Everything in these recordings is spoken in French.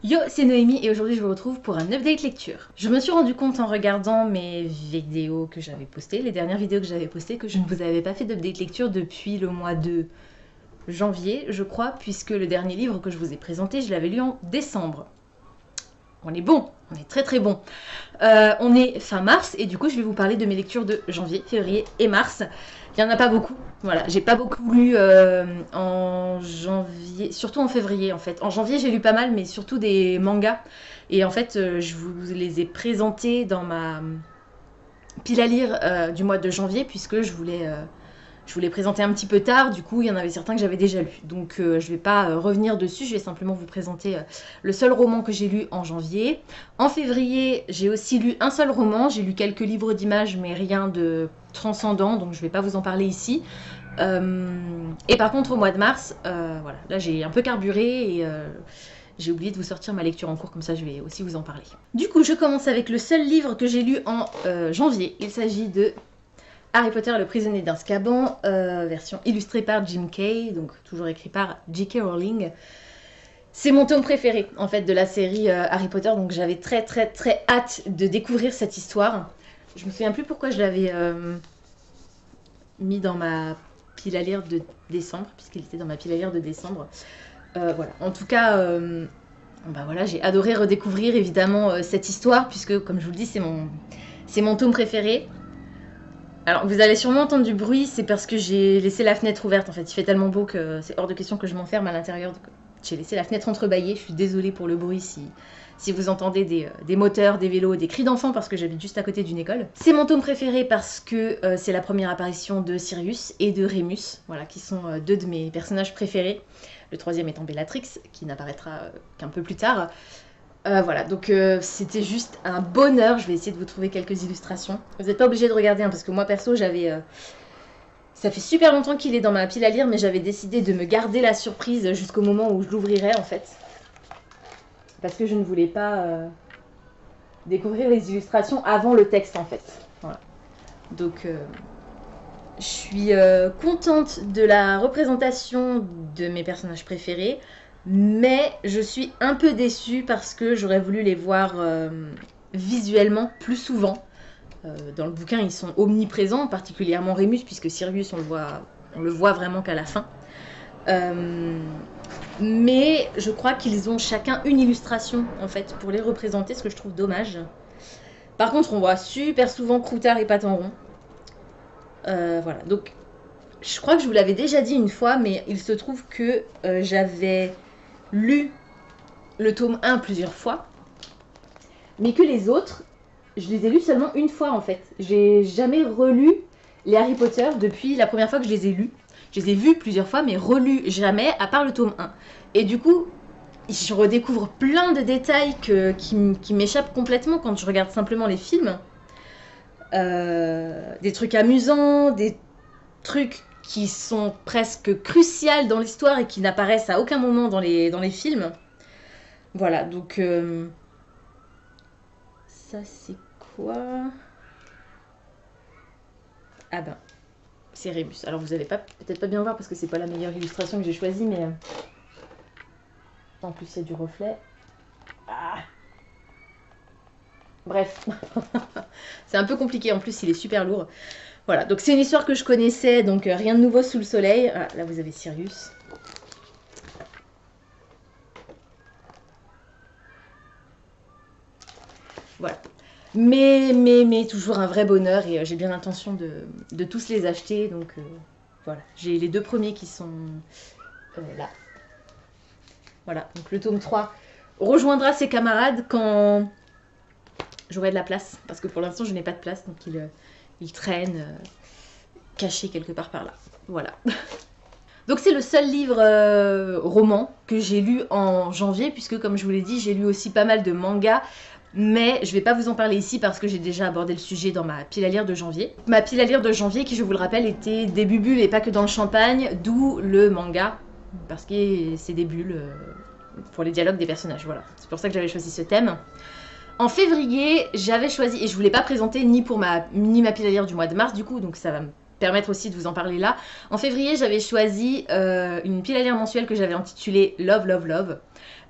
Yo, c'est Noémie et aujourd'hui je vous retrouve pour un update lecture. Je me suis rendu compte en regardant mes vidéos que j'avais postées, les dernières vidéos que j'avais postées, que je ne vous avais pas fait d'update lecture depuis le mois de janvier, je crois, puisque le dernier livre que je vous ai présenté, je l'avais lu en décembre. On est bon, on est très très bon. On est fin mars et du coup je vais vous parler de mes lectures de janvier, février et mars. Il n'y en a pas beaucoup, voilà, j'ai pas beaucoup lu en janvier, surtout en février en fait. En janvier j'ai lu pas mal mais surtout des mangas et en fait je vous les ai présentés dans ma pile à lire du mois de janvier puisque je voulais présenter un petit peu tard, du coup il y en avait certains que j'avais déjà lus. Donc je vais pas revenir dessus, je vais simplement vous présenter le seul roman que j'ai lu en janvier. En février, j'ai aussi lu un seul roman, j'ai lu quelques livres d'images mais rien de transcendant, donc je vais pas vous en parler ici. Et par contre au mois de mars, voilà, là j'ai un peu carburé et j'ai oublié de vous sortir ma lecture en cours, comme ça je vais aussi vous en parler. Du coup je commence avec le seul livre que j'ai lu en janvier, il s'agit de Harry Potter le prisonnier d'Azkaban, version illustrée par Jim Kay, donc toujours écrit par J.K. Rowling. C'est mon tome préféré en fait de la série Harry Potter, donc j'avais très hâte de découvrir cette histoire. Je me souviens plus pourquoi je l'avais mis dans ma pile à lire de décembre, puisqu'il était dans ma pile à lire de décembre. Voilà. En tout cas, bah voilà, j'ai adoré redécouvrir évidemment cette histoire, puisque comme je vous le dis, c'est mon tome préféré. Alors, vous allez sûrement entendre du bruit, c'est parce que j'ai laissé la fenêtre ouverte. En fait, il fait tellement beau que c'est hors de question que je m'enferme à l'intérieur. J'ai laissé la fenêtre entrebâillée. Je suis désolée pour le bruit si vous entendez des moteurs, des vélos, des cris d'enfants, parce que j'habite juste à côté d'une école. C'est mon tome préféré parce que c'est la première apparition de Sirius et de Remus, voilà, qui sont deux de mes personnages préférés. Le troisième étant Bellatrix, qui n'apparaîtra qu'un peu plus tard. Voilà, donc c'était juste un bonheur. Je vais essayer de vous trouver quelques illustrations. Vous n'êtes pas obligé de regarder, hein, parce que moi perso, j'avais... ça fait super longtemps qu'il est dans ma pile à lire, mais j'avais décidé de me garder la surprise jusqu'au moment où je l'ouvrirai, en fait. Parce que je ne voulais pas découvrir les illustrations avant le texte, en fait. Voilà. Donc, je suis contente de la représentation de mes personnages préférés. Mais je suis un peu déçue parce que j'aurais voulu les voir visuellement plus souvent. Dans le bouquin, ils sont omniprésents, particulièrement Remus, puisque Sirius, on le voit vraiment qu'à la fin. Mais je crois qu'ils ont chacun une illustration, en fait, pour les représenter, ce que je trouve dommage. Par contre, on voit super souvent Croutard et Pattes en rond. Voilà, donc je crois que je vous l'avais déjà dit une fois, mais il se trouve que j'avais lu le tome 1 plusieurs fois, mais que les autres, je les ai lus seulement une fois en fait. J'ai jamais relu les Harry Potter depuis la première fois que je les ai lus. Je les ai vus plusieurs fois, mais relus jamais, à part le tome 1. Et du coup, je redécouvre plein de détails qui m'échappent complètement quand je regarde simplement les films. Des trucs amusants, des trucs qui sont presque cruciales dans l'histoire et qui n'apparaissent à aucun moment dans les films. Voilà, donc... ça, c'est quoi? Ah ben, c'est Remus. Alors, vous allez peut-être pas bien voir parce que c'est pas la meilleure illustration que j'ai choisie, mais... en plus, il y a du reflet. Ah. Bref. C'est un peu compliqué. En plus, il est super lourd. Voilà, donc c'est une histoire que je connaissais, donc rien de nouveau sous le soleil. Ah, là, vous avez Sirius. Voilà. Mais toujours un vrai bonheur et j'ai bien l'intention de tous les acheter. Donc voilà, j'ai les deux premiers qui sont là. Voilà, donc le tome 3 rejoindra ses camarades quand j'aurai de la place. Parce que pour l'instant, je n'ai pas de place, donc il traîne caché quelque part par là. Voilà. Donc c'est le seul livre roman que j'ai lu en janvier, puisque comme je vous l'ai dit, j'ai lu aussi pas mal de mangas. Mais je ne vais pas vous en parler ici parce que j'ai déjà abordé le sujet dans ma pile à lire de janvier. Ma pile à lire de janvier qui, je vous le rappelle, était des bulles et pas que dans le champagne, d'où le manga, parce que c'est des bulles pour les dialogues des personnages, voilà. C'est pour ça que j'avais choisi ce thème. En février, j'avais choisi, et je ne vous l'ai pas présenté ni ma pile à lire du mois de mars du coup, donc ça va me permettre aussi de vous en parler là. En février, j'avais choisi une pile à lire mensuelle que j'avais intitulée Love, Love, Love.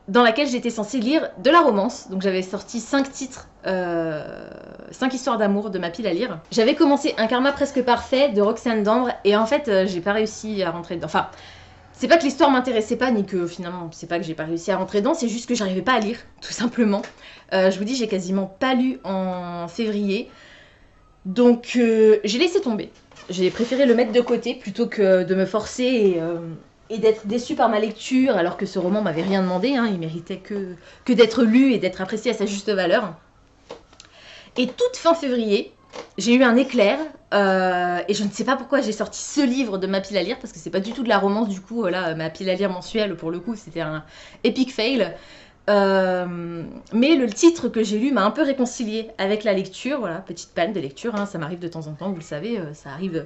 dans laquelle j'étais censée lire de la romance. Donc j'avais sorti 5 titres, 5 histoires d'amour de ma pile à lire. J'avais commencé Un karma presque parfait de Roxane Dambre et en fait j'ai pas réussi à rentrer dedans. Enfin, c'est pas que l'histoire m'intéressait pas ni que finalement c'est pas que j'ai pas réussi à rentrer dedans, c'est juste que j'arrivais pas à lire, tout simplement. Je vous dis, j'ai quasiment pas lu en février. Donc j'ai laissé tomber. J'ai préféré le mettre de côté plutôt que de me forcer et d'être déçue par ma lecture, alors que ce roman m'avait rien demandé, hein, il méritait que d'être lu et d'être apprécié à sa juste valeur. Et toute fin février, j'ai eu un éclair, et je ne sais pas pourquoi j'ai sorti ce livre de ma pile à lire, parce que c'est pas du tout de la romance du coup, là, ma pile à lire mensuelle, pour le coup, c'était un epic fail. Mais le titre que j'ai lu m'a un peu réconciliée avec la lecture, voilà, petite panne de lecture, hein, ça m'arrive de temps en temps, vous le savez, ça arrive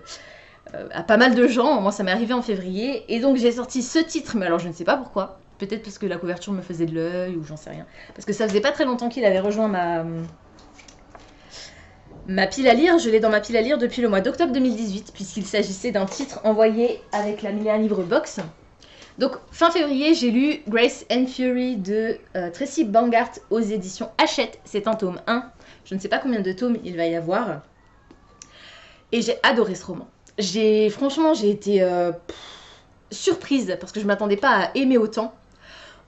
à pas mal de gens, moi ça m'est arrivé en février, et donc j'ai sorti ce titre, mais alors je ne sais pas pourquoi, peut-être parce que la couverture me faisait de l'œil, ou j'en sais rien, parce que ça faisait pas très longtemps qu'il avait rejoint ma pile à lire, je l'ai dans ma pile à lire depuis le mois d'octobre 2018, puisqu'il s'agissait d'un titre envoyé avec la 1001 livres box. Donc fin février, j'ai lu Grace and Fury de Tracy Bangart aux éditions Hachette, c'est un tome 1, je ne sais pas combien de tomes il va y avoir, et j'ai adoré ce roman. Franchement, j'ai été surprise parce que je ne m'attendais pas à aimer autant.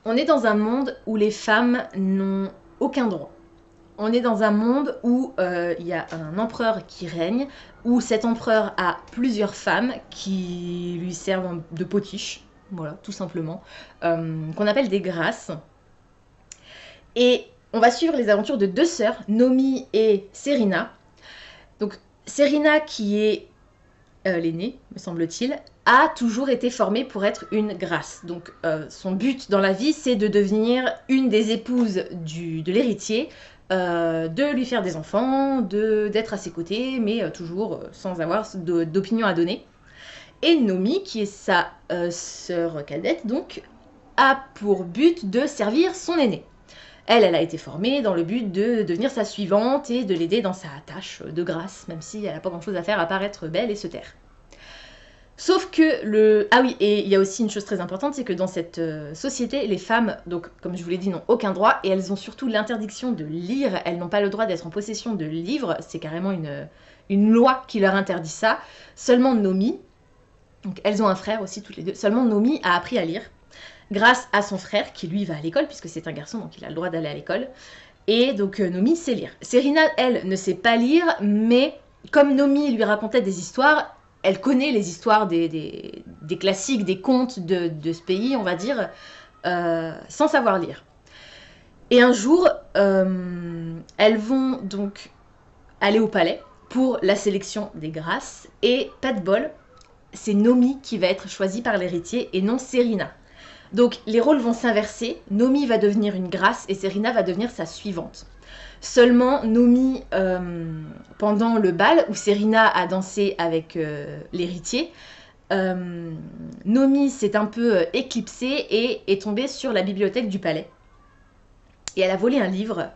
On est dans un monde où les femmes n'ont aucun droit. On est dans un monde où il y a un empereur qui règne, où cet empereur a plusieurs femmes qui lui servent de potiche, voilà, tout simplement, qu'on appelle des grâces. Et on va suivre les aventures de 2 sœurs, Nomi et Serena. Donc Serena, qui est l'aînée, me semble-t-il, a toujours été formée pour être une grâce. Donc son but dans la vie, c'est de devenir une des épouses de l'héritier, de lui faire des enfants, d'être à ses côtés, mais toujours sans avoir d'opinion à donner. Et Nomi, qui est sa sœur cadette, donc, a pour but de servir son aînée. Elle a été formée dans le but de devenir sa suivante et de l'aider dans sa tâche de grâce, même si elle n'a pas grand-chose à faire à part être belle et se taire. Sauf que Ah oui, et il y a aussi une chose très importante, c'est que dans cette société, les femmes, donc comme je vous l'ai dit, n'ont aucun droit, et elles ont surtout l'interdiction de lire, elles n'ont pas le droit d'être en possession de livres, c'est carrément une loi qui leur interdit ça. Seulement Nomi, donc elles ont un frère aussi toutes les deux, seulement Nomi a appris à lire, grâce à son frère, qui lui va à l'école, puisque c'est un garçon, donc il a le droit d'aller à l'école. Et donc Nomi sait lire. Serena, elle, ne sait pas lire, mais comme Nomi lui racontait des histoires, elle connaît les histoires des classiques, des contes de ce pays, on va dire, sans savoir lire. Et un jour, elles vont donc aller au palais pour la sélection des grâces, et pas de bol, c'est Nomi qui va être choisie par l'héritier et non Serena. Donc les rôles vont s'inverser, Nomi va devenir une grâce et Serena va devenir sa suivante. Seulement Nomi, pendant le bal où Serena a dansé avec l'héritier, Nomi s'est un peu éclipsée et est tombée sur la bibliothèque du palais. Et elle a volé un livre.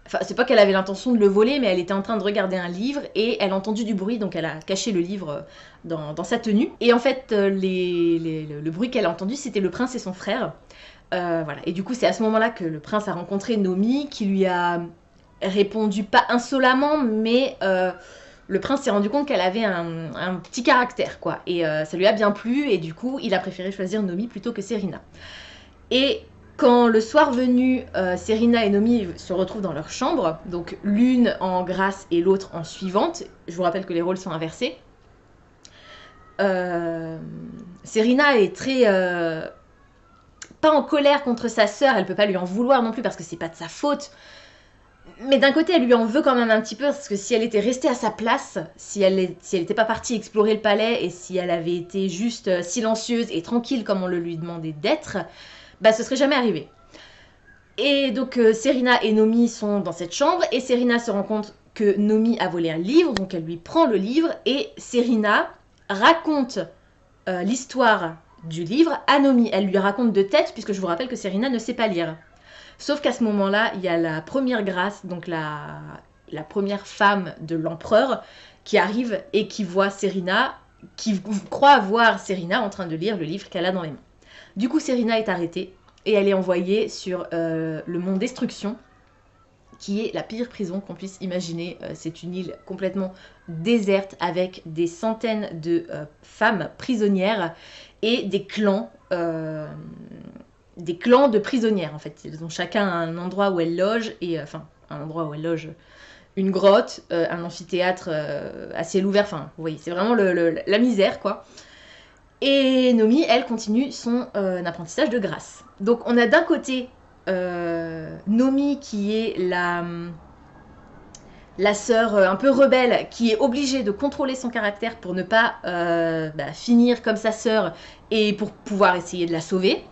Enfin, c'est pas qu'elle avait l'intention de le voler, mais elle était en train de regarder un livre et elle a entendu du bruit, donc elle a caché le livre dans sa tenue. Et en fait, le bruit qu'elle a entendu, c'était le prince et son frère. Voilà. Et du coup, c'est à ce moment-là que le prince a rencontré Nomi, qui lui a répondu pas insolemment, mais le prince s'est rendu compte qu'elle avait un petit caractère, quoi. Et ça lui a bien plu, et du coup, il a préféré choisir Nomi plutôt que Serena. Et quand le soir venu, Serena et Nomi se retrouvent dans leur chambre, donc l'une en grâce et l'autre en suivante, je vous rappelle que les rôles sont inversés, Serena est très... pas en colère contre sa sœur, elle peut pas lui en vouloir non plus parce que c'est pas de sa faute, mais d'un côté elle lui en veut quand même un petit peu parce que si elle était restée à sa place, si elle était pas partie explorer le palais et si elle avait été juste silencieuse et tranquille comme on le lui demandait d'être, bah ce serait jamais arrivé. Et donc Serena et Nomi sont dans cette chambre et Serena se rend compte que Nomi a volé un livre, donc elle lui prend le livre et Serena raconte l'histoire du livre à Nomi. Elle lui raconte de tête puisque je vous rappelle que Serena ne sait pas lire. Sauf qu'à ce moment-là, il y a la première grâce, donc la première femme de l'empereur qui arrive et qui voit Serena, qui croit voir Serena en train de lire le livre qu'elle a dans les mains. Du coup, Serena est arrêtée et elle est envoyée sur le mont Destruction, qui est la pire prison qu'on puisse imaginer. C'est une île complètement déserte avec des centaines de femmes prisonnières et des clans de prisonnières en fait. Ils ont chacun un endroit où elles logent, et enfin un endroit où elles logent, une grotte, un amphithéâtre à ciel ouvert, enfin vous voyez, c'est vraiment la misère quoi. Et Nomi, elle, continue son apprentissage de grâce. Donc on a d'un côté Nomi qui est la sœur un peu rebelle, qui est obligée de contrôler son caractère pour ne pas finir comme sa sœur et pour pouvoir essayer de la sauver.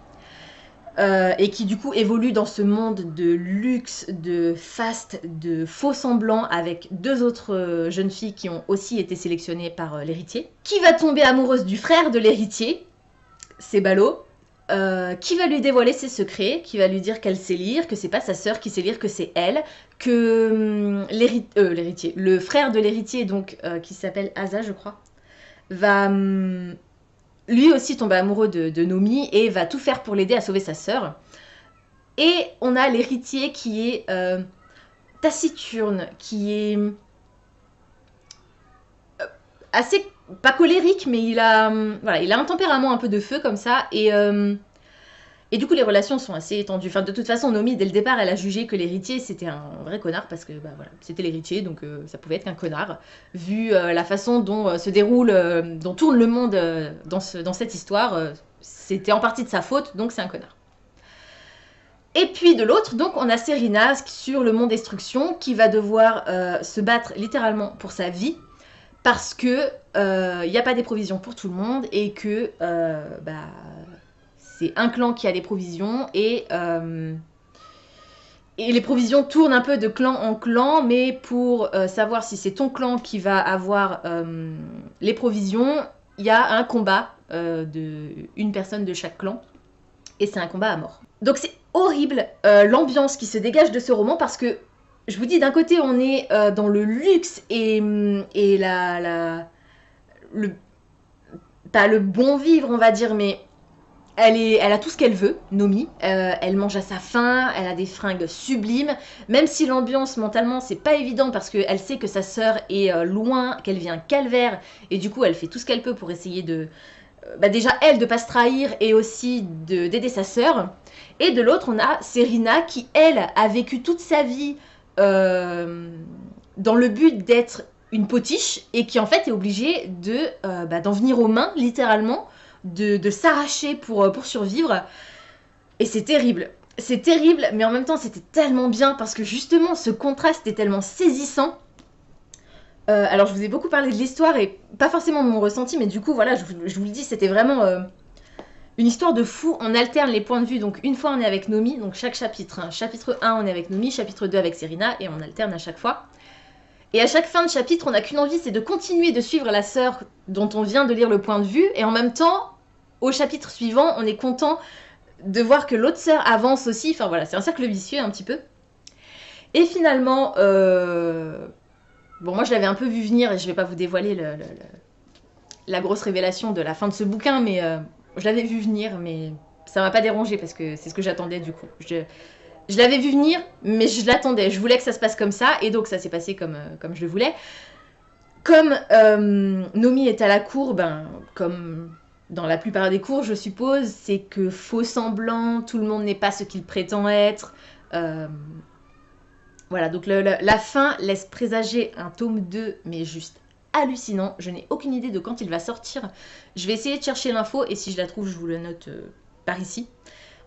Et qui du coup évolue dans ce monde de luxe, de faste, de faux semblants avec deux autres jeunes filles qui ont aussi été sélectionnées par l'héritier, qui va tomber amoureuse du frère de l'héritier, c'est ballot, qui va lui dévoiler ses secrets, qui va lui dire qu'elle sait lire, que c'est pas sa sœur qui sait lire, que c'est elle, que l'héritier, le frère de l'héritier, donc qui s'appelle Asa je crois, va lui aussi tomber amoureux de Nomi et va tout faire pour l'aider à sauver sa sœur. Et on a l'héritier qui est taciturne, qui est assez, pas colérique, mais il a un tempérament un peu de feu comme ça. Et du coup, les relations sont assez étendues. Enfin, de toute façon, Nomi, dès le départ, elle a jugé que l'héritier, c'était un vrai connard, parce que voilà, c'était l'héritier, donc ça pouvait être qu'un connard, vu la façon dont se déroule, dont tourne le monde dans cette histoire. C'était en partie de sa faute, donc c'est un connard. Et puis de l'autre, donc, on a Serena sur le mont Destruction, qui va devoir se battre littéralement pour sa vie, parce que il n'y a pas des provisions pour tout le monde, et que c'est un clan qui a des provisions, et les provisions tournent un peu de clan en clan, mais pour savoir si c'est ton clan qui va avoir les provisions, il y a un combat de une personne de chaque clan, et c'est un combat à mort. Donc c'est horrible l'ambiance qui se dégage de ce roman, parce que, je vous dis, d'un côté on est dans le luxe et pas le bon vivre on va dire, mais elle a tout ce qu'elle veut, Nomi. Elle mange à sa faim, elle a des fringues sublimes. Même si l'ambiance mentalement c'est pas évident, parce qu'elle sait que sa sœur est loin, qu'elle vient calvaire, et du coup elle fait tout ce qu'elle peut pour essayer de déjà elle de pas se trahir, et aussi d'aider sa sœur. Et de l'autre on a Serena qui elle a vécu toute sa vie dans le but d'être une potiche, et qui en fait est obligée d'en venir aux mains littéralement, de s'arracher pour survivre. Et c'est terrible. C'est terrible, mais en même temps c'était tellement bien, parce que justement ce contraste est tellement saisissant. Alors je vous ai beaucoup parlé de l'histoire et pas forcément de mon ressenti, mais du coup voilà, je vous le dis, c'était vraiment une histoire de fou. On alterne les points de vue, donc une fois on est avec Nomi, donc chaque chapitre, hein. Chapitre 1 on est avec Nomi, chapitre 2 avec Serena, et on alterne à chaque fois. Et à chaque fin de chapitre, on n'a qu'une envie, c'est de continuer de suivre la sœur dont on vient de lire le point de vue, et en même temps, au chapitre suivant, on est content de voir que l'autre sœur avance aussi. Enfin voilà, c'est un cercle vicieux un petit peu. Et finalement, bon, moi je l'avais un peu vu venir, et je vais pas vous dévoiler la grosse révélation de la fin de ce bouquin, mais je l'avais vu venir, mais ça m'a pas dérangé, parce que c'est ce que j'attendais du coup. Je l'avais vu venir, mais je l'attendais. Je voulais que ça se passe comme ça, et donc ça s'est passé comme je le voulais. Comme Nomi est à la cour, comme dans la plupart des cours, je suppose, c'est que faux semblant, tout le monde n'est pas ce qu'il prétend être. Voilà, donc la fin laisse présager un tome 2, mais juste hallucinant. Je n'ai aucune idée de quand il va sortir. Je vais essayer de chercher l'info, et si je la trouve, je vous le note par ici.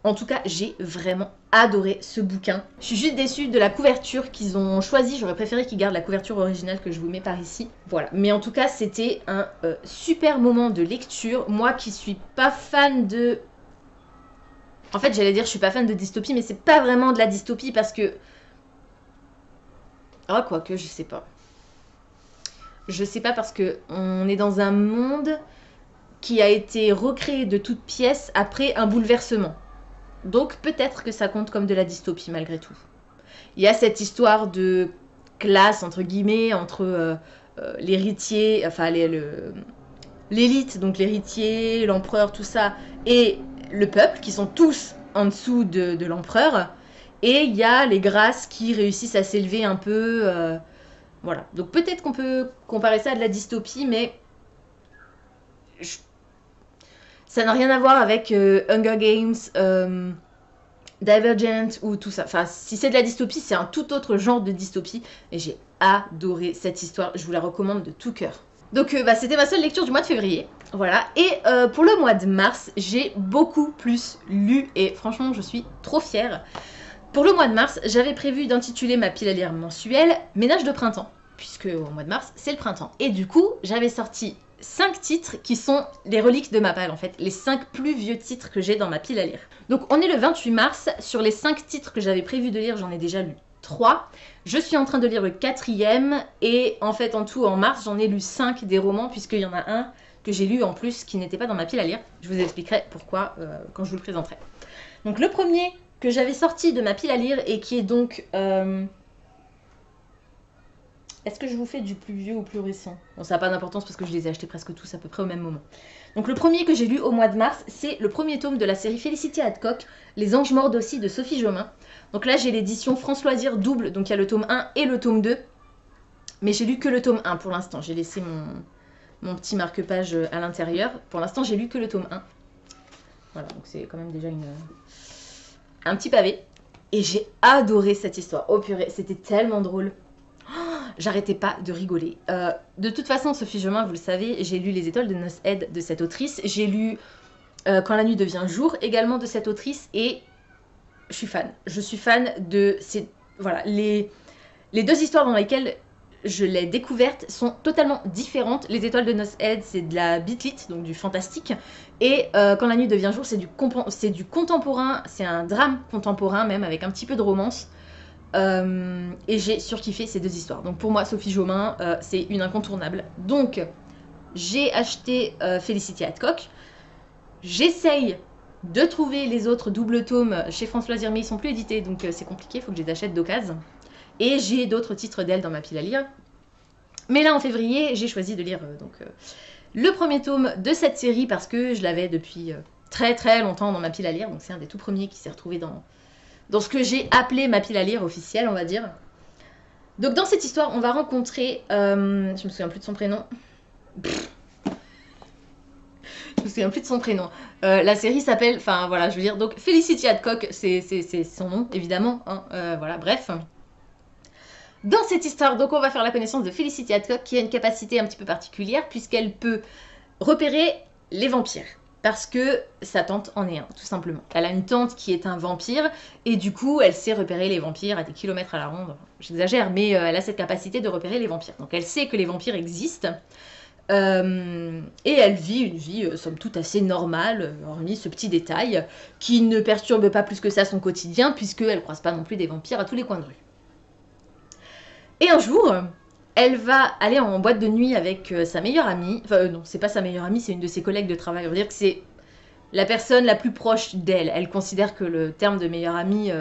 En tout cas, j'ai vraiment adoré ce bouquin. Je suis juste déçue de la couverture qu'ils ont choisie. J'aurais préféré qu'ils gardent la couverture originale que je vous mets par ici. Voilà. Mais en tout cas, c'était un super moment de lecture. Moi qui suis pas fan de... En fait, j'allais dire je suis pas fan de dystopie, mais c'est pas vraiment de la dystopie, parce que... Oh, quoique, je sais pas. Je sais pas, parce que on est dans un monde qui a été recréé de toutes pièces après un bouleversement. Donc peut-être que ça compte comme de la dystopie malgré tout. Il y a cette histoire de classe, entre guillemets, entre l'héritier, enfin l'élite, donc l'héritier, l'empereur, tout ça, et le peuple, qui sont tous en dessous de l'empereur. Et il y a les grâces qui réussissent à s'élever un peu. Voilà. Donc peut-être qu'on peut comparer ça à de la dystopie, mais ça n'a rien à voir avec Hunger Games, Divergent ou tout ça. Enfin, si c'est de la dystopie, c'est un tout autre genre de dystopie. Et j'ai adoré cette histoire. Je vous la recommande de tout cœur. Donc c'était ma seule lecture du mois de février. Voilà. Et pour le mois de mars, j'ai beaucoup plus lu. Et franchement, je suis trop fière. Pour le mois de mars, j'avais prévu d'intituler ma pile à lire mensuelle Ménage de printemps. Puisque au mois de mars, c'est le printemps. Et du coup, j'avais sorti 5 titres qui sont les reliques de ma pile en fait. Les 5 plus vieux titres que j'ai dans ma pile à lire. Donc on est le 28 mars. Sur les 5 titres que j'avais prévu de lire, j'en ai déjà lu 3. Je suis en train de lire le 4e. Et en fait, en tout, en mars, j'en ai lu 5 des romans. Puisqu'il y en a un que j'ai lu en plus qui n'était pas dans ma pile à lire. Je vous expliquerai pourquoi quand je vous le présenterai. Donc le premier que j'avais sorti de ma pile à lire et qui est donc... Est-ce que je vous fais du plus vieux ou plus récent? Bon, ça n'a pas d'importance parce que je les ai achetés presque tous à peu près au même moment. Donc le premier que j'ai lu au mois de mars, c'est le premier tome de la série Félicité Hadcock, Les Anges morts aussi de Sophie Jomain. Donc là j'ai l'édition France Loisirs double, donc il y a le tome 1 et le tome 2. Mais j'ai lu que le tome 1 pour l'instant, j'ai laissé mon petit marque-page à l'intérieur. Pour l'instant j'ai lu que le tome 1. Voilà, donc c'est quand même déjà un petit pavé. Et j'ai adoré cette histoire. Oh purée, c'était tellement drôle. J'arrêtais pas de rigoler. De toute façon, Sophie Jomain, vous le savez, j'ai lu Les Étoiles de Nos Aide de cette autrice. J'ai lu Quand la nuit devient jour, également de cette autrice. Et je suis fan. Je suis fan de ces... Voilà, les 2 histoires dans lesquelles je l'ai découverte sont totalement différentes. Les Étoiles de Nos Aide, c'est de la bitlit, donc du fantastique. Et Quand la nuit devient jour, c'est du contemporain. C'est un drame contemporain même, avec un petit peu de romance. Et j'ai surkiffé ces 2 histoires. Donc pour moi, Sophie Jomain, c'est une incontournable. Donc j'ai acheté Félicité Hadcock. J'essaye de trouver les autres doubles tomes chez France Loisirs, mais ils sont plus édités, donc c'est compliqué, il faut que je les achète d'occasion. Et j'ai d'autres titres d'elle dans ma pile à lire. Mais là, en février, j'ai choisi de lire le premier tome de cette série parce que je l'avais depuis très très longtemps dans ma pile à lire. Donc c'est un des tout premiers qui s'est retrouvé dans ce que j'ai appelé ma pile à lire officielle, on va dire. Donc dans cette histoire, on va rencontrer... je me souviens plus de son prénom. Je me souviens plus de son prénom. La série s'appelle... Enfin voilà, je veux dire... Donc Félicité Hadcock, c'est son nom, évidemment. Hein, voilà, bref. Dans cette histoire, donc on va faire la connaissance de Félicité Hadcock, qui a une capacité un petit peu particulière, puisqu'elle peut repérer les vampires. Parce que sa tante en est un, tout simplement. Elle a une tante qui est un vampire, et du coup, elle sait repérer les vampires à des kilomètres à la ronde. J'exagère, mais elle a cette capacité de repérer les vampires. Donc elle sait que les vampires existent, et elle vit une vie, somme toute, assez normale, hormis ce petit détail, qui ne perturbe pas plus que ça son quotidien, puisqu'elle ne croise pas non plus des vampires à tous les coins de rue. Et un jour... elle va aller en boîte de nuit avec sa meilleure amie. Enfin, non, c'est pas sa meilleure amie, c'est une de ses collègues de travail. On va dire que c'est la personne la plus proche d'elle. Elle considère que le terme de meilleure amie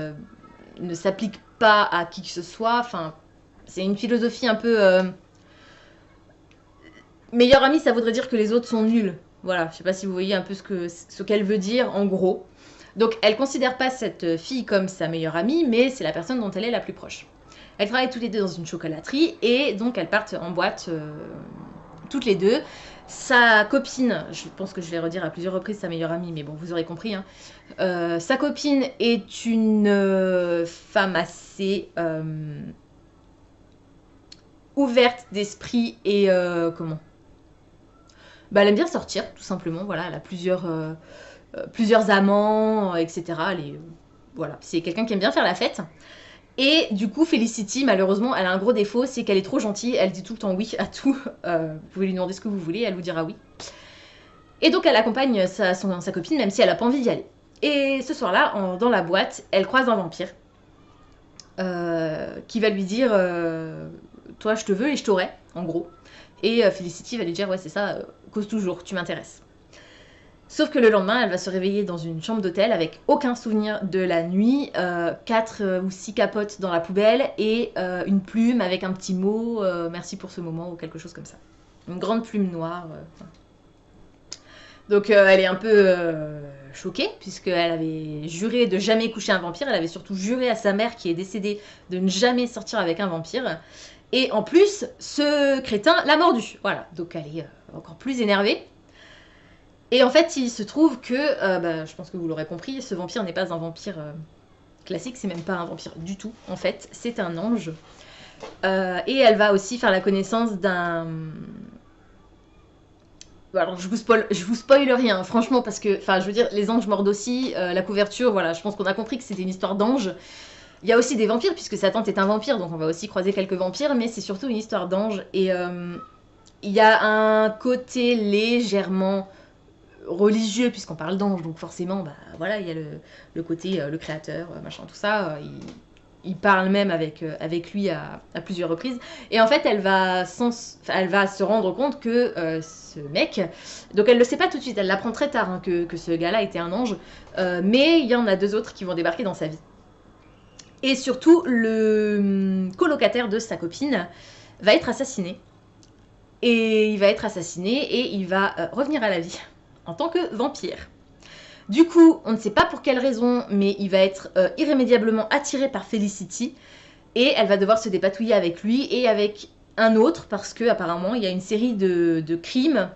ne s'applique pas à qui que ce soit. Enfin, c'est une philosophie un peu... meilleure amie, ça voudrait dire que les autres sont nuls. Voilà, je sais pas si vous voyez un peu ce qu'elle veut dire, en gros. Donc, elle considère pas cette fille comme sa meilleure amie, mais c'est la personne dont elle est la plus proche. Elles travaillent toutes les deux dans une chocolaterie et donc elles partent en boîte toutes les deux. Sa copine, je pense que je vais redire à plusieurs reprises sa meilleure amie, mais bon, vous aurez compris. Hein. Sa copine est une femme assez ouverte d'esprit et comment bah, elle aime bien sortir, tout simplement. Voilà, elle a plusieurs amants, etc. Voilà, c'est quelqu'un qui aime bien faire la fête. Et du coup, Felicity, malheureusement, elle a un gros défaut, c'est qu'elle est trop gentille, elle dit tout le temps oui à tout. Vous pouvez lui demander ce que vous voulez, elle vous dira oui. Et donc, elle accompagne sa copine, même si elle n'a pas envie d'y aller. Et ce soir-là, dans la boîte, elle croise un vampire qui va lui dire toi, je te veux et je t'aurai, en gros. Et Felicity va lui dire ouais, c'est ça, cause toujours, tu m'intéresses. Sauf que le lendemain, elle va se réveiller dans une chambre d'hôtel avec aucun souvenir de la nuit, 4 ou 6 capotes dans la poubelle et une plume avec un petit mot « merci pour ce moment » ou quelque chose comme ça. Une grande plume noire. Donc elle est un peu choquée, puisqu'elle avait juré de jamais coucher un vampire. Elle avait surtout juré à sa mère, qui est décédée, de ne jamais sortir avec un vampire. Et en plus, ce crétin l'a mordu. Voilà, donc elle est encore plus énervée. Et en fait, il se trouve que, je pense que vous l'aurez compris, ce vampire n'est pas un vampire classique, c'est même pas un vampire du tout, en fait, c'est un ange. Et elle va aussi faire la connaissance d'un... Alors je vous spoil rien, franchement, parce que, enfin, je veux dire, les anges mordent aussi, la couverture, voilà, je pense qu'on a compris que c'était une histoire d'ange. Il y a aussi des vampires, puisque sa tante est un vampire, donc on va aussi croiser quelques vampires, mais c'est surtout une histoire d'ange. Et il y a un côté légèrement religieux, puisqu'on parle d'ange, donc forcément, voilà, il y a le côté, le créateur, machin, tout ça, il parle même avec lui à plusieurs reprises. Et en fait, elle va se rendre compte que ce mec... Donc elle ne le sait pas tout de suite, elle l'apprend très tard, hein, que ce gars-là était un ange. Mais il y en a 2 autres qui vont débarquer dans sa vie. Et surtout, le colocataire de sa copine va être assassiné. Et il va être assassiné et il va revenir à la vie en tant que vampire. Du coup, on ne sait pas pour quelle raison, mais il va être irrémédiablement attiré par Felicity et elle va devoir se dépatouiller avec lui et avec un autre parce que apparemment il y a une série de crimes.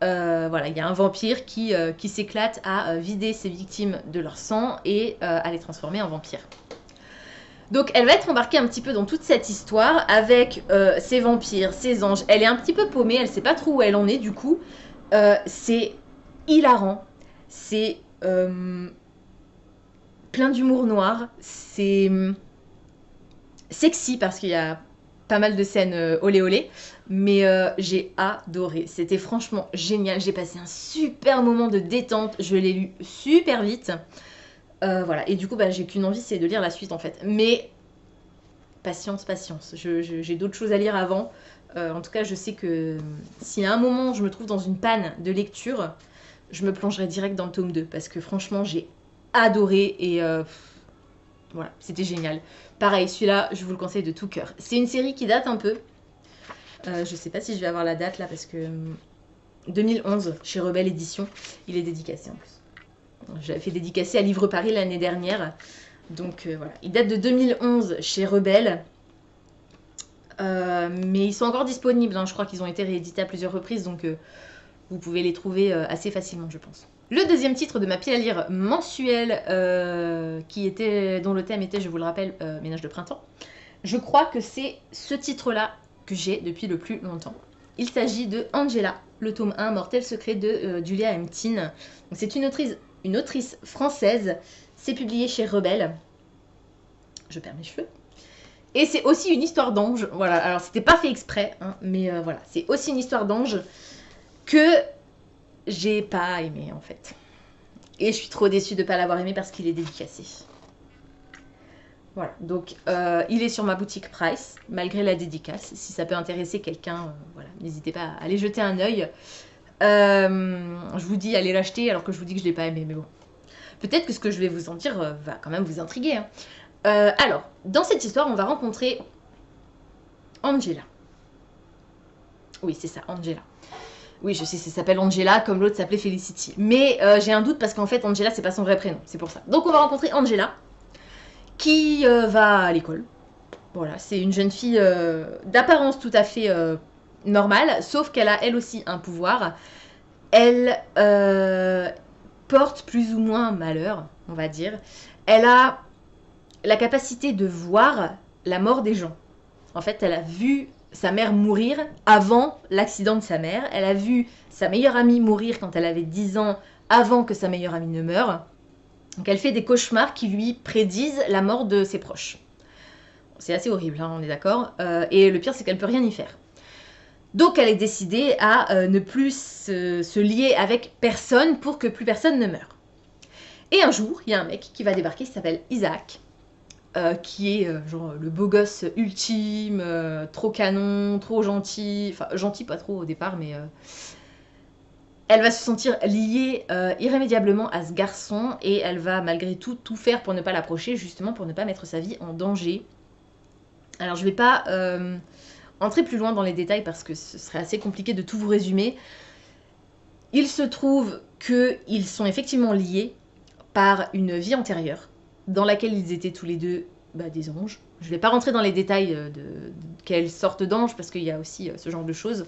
Voilà, il y a un vampire qui s'éclate à vider ses victimes de leur sang et à les transformer en vampires. Donc elle va être embarquée un petit peu dans toute cette histoire avec ses vampires, ses anges. Elle est un petit peu paumée, elle sait pas trop où elle en est du coup. C'est hilarant, c'est plein d'humour noir, c'est sexy parce qu'il y a pas mal de scènes olé olé, mais j'ai adoré, c'était franchement génial, j'ai passé un super moment de détente, je l'ai lu super vite, voilà, et du coup j'ai qu'une envie, c'est de lire la suite en fait, mais patience, j'ai d'autres choses à lire avant, en tout cas je sais que si à un moment je me trouve dans une panne de lecture, je me plongerai direct dans le tome 2 parce que franchement j'ai adoré et voilà, c'était génial. Pareil, celui-là, je vous le conseille de tout cœur. C'est une série qui date un peu. Je sais pas si je vais avoir la date là parce que 2011 chez Rebelle Édition, il est dédicacé en plus. J'avais fait dédicacer à Livre Paris l'année dernière. Donc voilà, il date de 2011 chez Rebelle. Mais ils sont encore disponibles, hein. Je crois qu'ils ont été réédités à plusieurs reprises, donc vous pouvez les trouver assez facilement, je pense. Le deuxième titre de ma pile à lire mensuelle, dont le thème était, je vous le rappelle, Ménage de printemps, je crois que c'est ce titre-là que j'ai depuis le plus longtemps. Il s'agit de Angela, le tome 1, Mortel secret de Julia M. Tin. C'est une autrice française, c'est publié chez Rebelle. Je perds mes cheveux. Et c'est aussi une histoire d'ange, voilà, alors c'était pas fait exprès, hein, mais voilà, c'est aussi une histoire d'ange que j'ai pas aimé en fait. Et je suis trop déçue de ne pas l'avoir aimé parce qu'il est dédicacé. Voilà, donc il est sur ma boutique Price, malgré la dédicace. Si ça peut intéresser quelqu'un, voilà, n'hésitez pas à aller jeter un œil. Je vous dis allez l'acheter alors que je vous dis que je ne l'ai pas aimé, mais bon. Peut-être que ce que je vais vous en dire va quand même vous intriguer. Hein. Alors, dans cette histoire, on va rencontrer Angela. Oui, c'est ça, Angela. Oui, je sais, ça s'appelle Angela, comme l'autre s'appelait Felicity. Mais j'ai un doute parce qu'en fait, Angela, c'est pas son vrai prénom, c'est pour ça. Donc on va rencontrer Angela, qui va à l'école. Voilà, c'est une jeune fille d'apparence tout à fait normale, sauf qu'elle a elle aussi un pouvoir. Elle porte plus ou moins malheur, on va dire. Elle a la capacité de voir la mort des gens. En fait, elle a vu sa mère mourir avant l'accident de sa mère. Elle a vu sa meilleure amie mourir quand elle avait 10 ans, avant que sa meilleure amie ne meure. Donc elle fait des cauchemars qui lui prédisent la mort de ses proches. C'est assez horrible, hein, on est d'accord. Et le pire, c'est qu'elle ne peut rien y faire. Donc elle est décidée à ne plus se lier avec personne pour que plus personne ne meure. Et un jour, il y a un mec qui va débarquer, qui s'appelle Isaac, qui est genre le beau gosse ultime, trop canon, trop gentil, enfin gentil pas trop au départ, mais elle va se sentir liée irrémédiablement à ce garçon et elle va malgré tout faire pour ne pas l'approcher, justement pour ne pas mettre sa vie en danger. Alors je vais pas entrer plus loin dans les détails parce que ce serait assez compliqué de tout vous résumer. Il se trouve qu'ils sont effectivement liés, par une vie antérieure, dans laquelle ils étaient tous les deux des anges. Je ne vais pas rentrer dans les détails de quelle sorte d'ange, parce qu'il y a aussi ce genre de choses.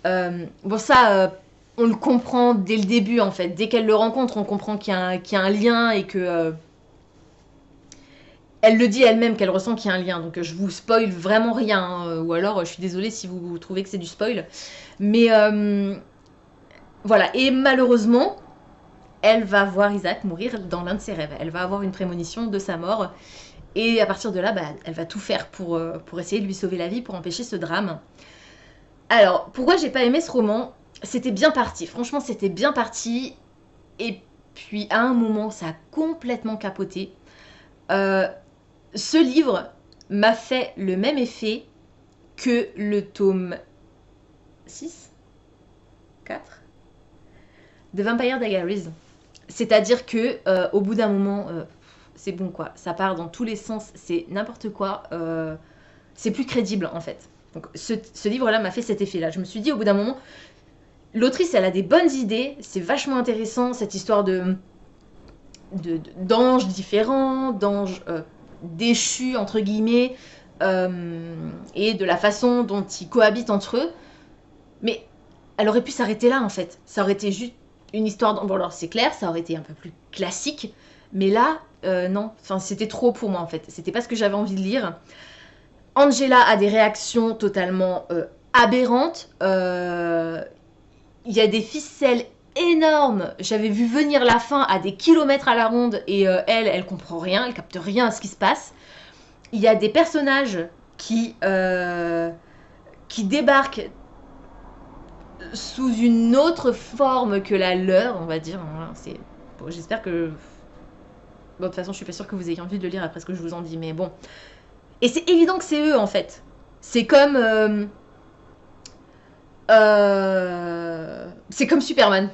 Bon, ça, on le comprend dès le début, en fait. Dès qu'elle le rencontre, on comprend qu'il y a un lien et que... elle le dit elle-même qu'elle ressent qu'il y a un lien, donc je vous spoil vraiment rien, hein, ou alors je suis désolée si vous trouvez que c'est du spoil. Mais voilà, et malheureusement, elle va voir Isaac mourir dans l'un de ses rêves. Elle va avoir une prémonition de sa mort, et à partir de là, elle va tout faire pour essayer de lui sauver la vie, pour empêcher ce drame. Alors, pourquoi j'ai pas aimé ce roman? C'était bien parti, franchement c'était bien parti, et puis à un moment ça a complètement capoté. Ce livre m'a fait le même effet que le tome 6, 4 de Vampire Diaries. C'est-à-dire que au bout d'un moment, c'est bon quoi, ça part dans tous les sens, c'est n'importe quoi, c'est plus crédible en fait. Donc ce livre-là m'a fait cet effet-là. Je me suis dit au bout d'un moment, l'autrice elle a des bonnes idées, c'est vachement intéressant cette histoire d'anges différents, d'anges déchus entre guillemets, et de la façon dont ils cohabitent entre eux. Mais elle aurait pu s'arrêter là en fait. Ça aurait été juste une histoire... Bon alors c'est clair, ça aurait été un peu plus classique. Mais là, non. Enfin, c'était trop pour moi en fait. C'était pas ce que j'avais envie de lire. Angela a des réactions totalement aberrantes. Il y a des ficelles énormes. J'avais vu venir la fin à des kilomètres à la ronde et elle comprend rien, elle capte rien à ce qui se passe. Il y a des personnages qui débarquent sous une autre forme que la leur, on va dire. Bon, j'espère que... Bon, de toute façon, je suis pas sûre que vous ayez envie de le lire après ce que je vous en dis, mais bon. Et c'est évident que c'est eux, en fait. C'est comme... c'est comme Superman.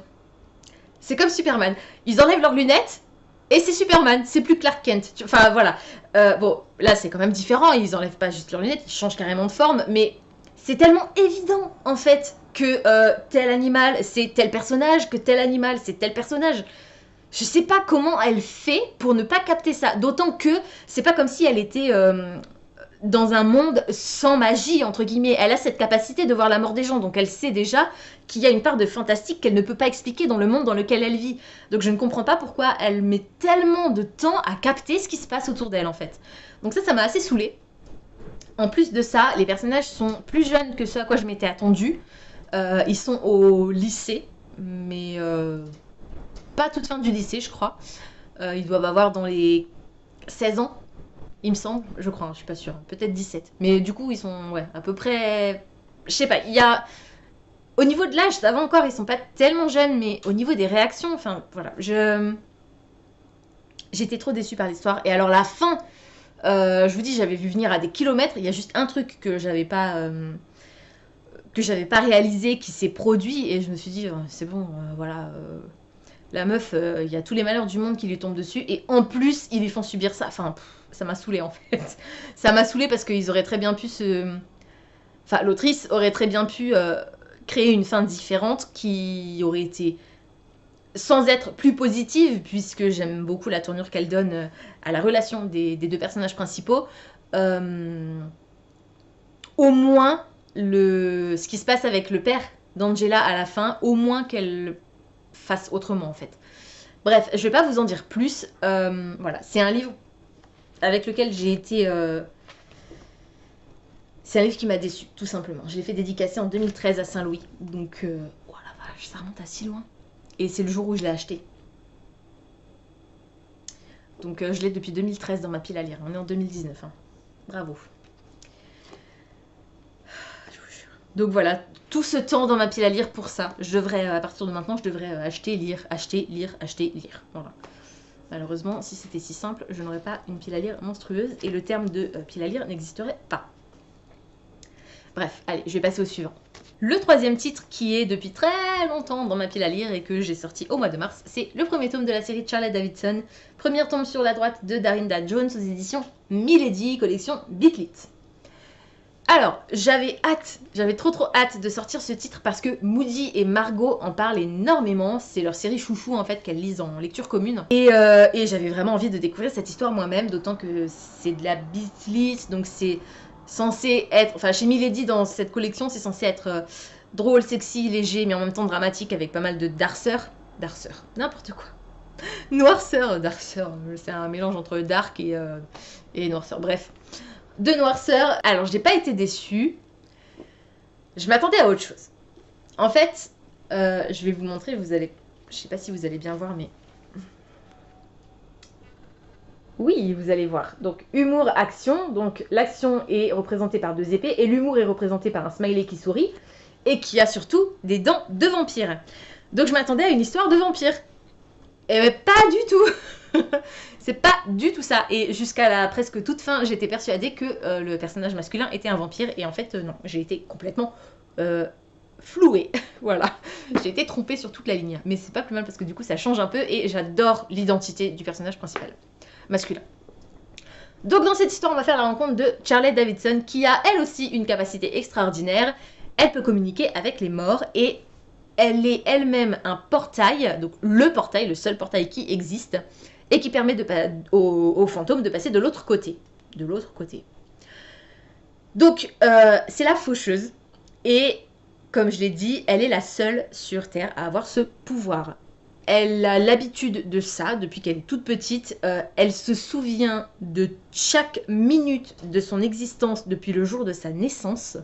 C'est comme Superman. Ils enlèvent leurs lunettes et c'est Superman. C'est plus Clark Kent. Enfin, voilà. Bon, là, c'est quand même différent. Ils enlèvent pas juste leurs lunettes, ils changent carrément de forme. Mais c'est tellement évident, en fait, que tel animal, c'est tel personnage, que tel animal, c'est tel personnage. Je sais pas comment elle fait pour ne pas capter ça. D'autant que c'est pas comme si elle était... dans un monde sans magie, entre guillemets. Elle a cette capacité de voir la mort des gens, donc elle sait déjà qu'il y a une part de fantastique qu'elle ne peut pas expliquer dans le monde dans lequel elle vit. Donc je ne comprends pas pourquoi elle met tellement de temps à capter ce qui se passe autour d'elle, en fait. Donc ça m'a assez saoulée. En plus de ça, les personnages sont plus jeunes que ce à quoi je m'étais attendue. Ils sont au lycée, mais pas toute fin du lycée, je crois. Ils doivent avoir dans les 16 ans. Il me semble, je crois, je suis pas sûre. Peut-être 17. Mais du coup, ils sont ouais, à peu près... Je sais pas, il y a... Au niveau de l'âge, ça va encore, ils sont pas tellement jeunes, mais au niveau des réactions, enfin, voilà. J'étais trop déçue par l'histoire. Et alors, la fin, je vous dis, j'avais vu venir à des kilomètres. Il y a juste un truc que j'avais pas réalisé, qui s'est produit. Et je me suis dit, c'est bon, voilà... La meuf, il y a tous les malheurs du monde qui lui tombent dessus. Et en plus, ils lui font subir ça. Enfin... Ça m'a saoulée en fait. Ça m'a saoulée parce qu'ils auraient très bien pu Enfin, l'autrice aurait très bien pu créer une fin différente qui aurait été sans être plus positive, puisque j'aime beaucoup la tournure qu'elle donne à la relation des deux personnages principaux. Au moins, ce qui se passe avec le père d'Angela à la fin, au moins qu'elle fasse autrement en fait. Bref, je vais pas vous en dire plus. Voilà, c'est un livre avec lequel j'ai été... C'est un livre qui m'a déçue, tout simplement. Je l'ai fait dédicacer en 2013 à Saint-Louis. Donc, oh la vache, ça remonte à si loin. Et c'est le jour où je l'ai acheté. Donc, je l'ai depuis 2013 dans ma pile à lire. On est en 2019. Hein. Bravo. Je vous jure. Donc voilà, tout ce temps dans ma pile à lire pour ça. Je devrais, à partir de maintenant, je devrais acheter, lire, acheter, lire, acheter, lire. Voilà. Malheureusement, si c'était si simple, je n'aurais pas une pile à lire monstrueuse et le terme de pile à lire n'existerait pas. Bref, allez, je vais passer au suivant. Le troisième titre qui est depuis très longtemps dans ma pile à lire et que j'ai sorti au mois de mars, c'est le premier tome de la série Charlotte Davidson, premier tome sur la droite de Darinda Jones aux éditions Milady, collection Beat Lit. Alors, j'avais trop hâte de sortir ce titre parce que Moody et Margot en parlent énormément. C'est leur série chouchou en fait qu'elles lisent en lecture commune. Et j'avais vraiment envie de découvrir cette histoire moi-même, d'autant que c'est de la beat donc c'est censé être... Enfin, chez Milady dans cette collection, c'est censé être drôle, sexy, léger, mais en même temps dramatique avec pas mal de darceur. Darceur, n'importe quoi. Noirceur, darceur, c'est un mélange entre dark et noirceur, bref. De noirceur. Alors, j'ai pas été déçue. Je m'attendais à autre chose. En fait, je vais vous montrer, vous allez... Je sais pas si vous allez bien voir, mais... Oui, vous allez voir. Donc, humour, action. Donc, l'action est représentée par 2 épées et l'humour est représenté par un smiley qui sourit et qui a surtout des dents de vampire. Donc, je m'attendais à une histoire de vampire. Et mais pas du tout. C'est pas du tout ça. Et jusqu'à la presque toute fin, j'étais persuadée que le personnage masculin était un vampire. Et en fait, non. J'ai été complètement flouée. Voilà. J'ai été trompée sur toute la ligne. Mais c'est pas plus mal parce que du coup, ça change un peu. Et j'adore l'identité du personnage principal masculin. Donc dans cette histoire, on va faire la rencontre de Charlotte Davidson qui a elle aussi une capacité extraordinaire. Elle peut communiquer avec les morts et elle est elle-même un portail, donc le portail, le seul portail qui existe, et qui permet aux fantômes de passer de l'autre côté. De l'autre côté. Donc, c'est la faucheuse, et comme je l'ai dit, elle est la seule sur Terre à avoir ce pouvoir. Elle a l'habitude de ça depuis qu'elle est toute petite. Elle se souvient de chaque minute de son existence depuis le jour de sa naissance.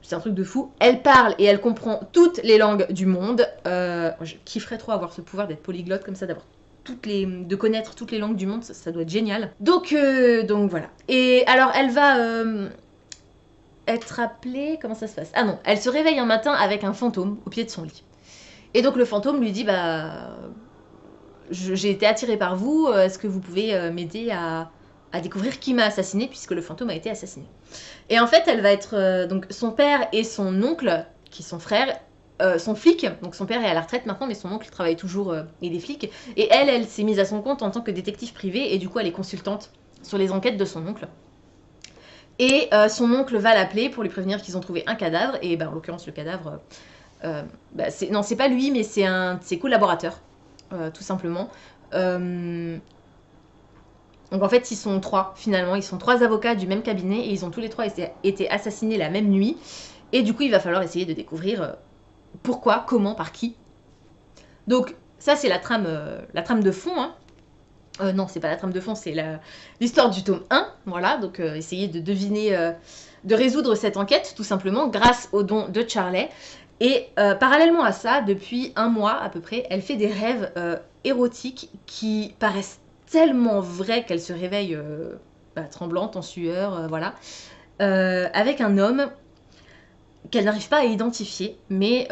C'est un truc de fou. Elle parle et elle comprend toutes les langues du monde. Je kifferais trop avoir ce pouvoir d'être polyglotte comme ça, de connaître toutes les langues du monde, ça doit être génial. Donc voilà. Et alors elle va être appelée... Comment ça se passe? Ah non, elle se réveille un matin avec un fantôme au pied de son lit. Et donc le fantôme lui dit, bah... J'ai été attirée par vous, est-ce que vous pouvez m'aider à découvrir qui m'a assassiné, puisque le fantôme a été assassiné. Et en fait, elle va être... donc son père et son oncle, qui sont frères, sont flics. Donc son père est à la retraite maintenant, mais son oncle travaille toujours, il est flic. Et elle s'est mise à son compte en tant que détective privé, et du coup elle est consultante sur les enquêtes de son oncle. Et son oncle va l'appeler pour lui prévenir qu'ils ont trouvé un cadavre, et bah, en l'occurrence le cadavre... non, c'est pas lui, mais c'est un de ses collaborateurs, tout simplement. Donc en fait, ils sont 3, finalement. Ils sont 3 avocats du même cabinet, et ils ont tous les 3 été assassinés la même nuit. Et du coup, il va falloir essayer de découvrir pourquoi, comment, par qui. Donc ça, c'est la trame de fond, hein. Non, c'est pas la trame de fond, c'est l'histoire du tome 1. Voilà, donc essayer de deviner, de résoudre cette enquête, tout simplement, grâce au don de Charlie. Et parallèlement à ça, depuis 1 mois à peu près, elle fait des rêves érotiques qui paraissent tellement vrais qu'elle se réveille tremblante, en sueur, voilà, avec un homme qu'elle n'arrive pas à identifier, mais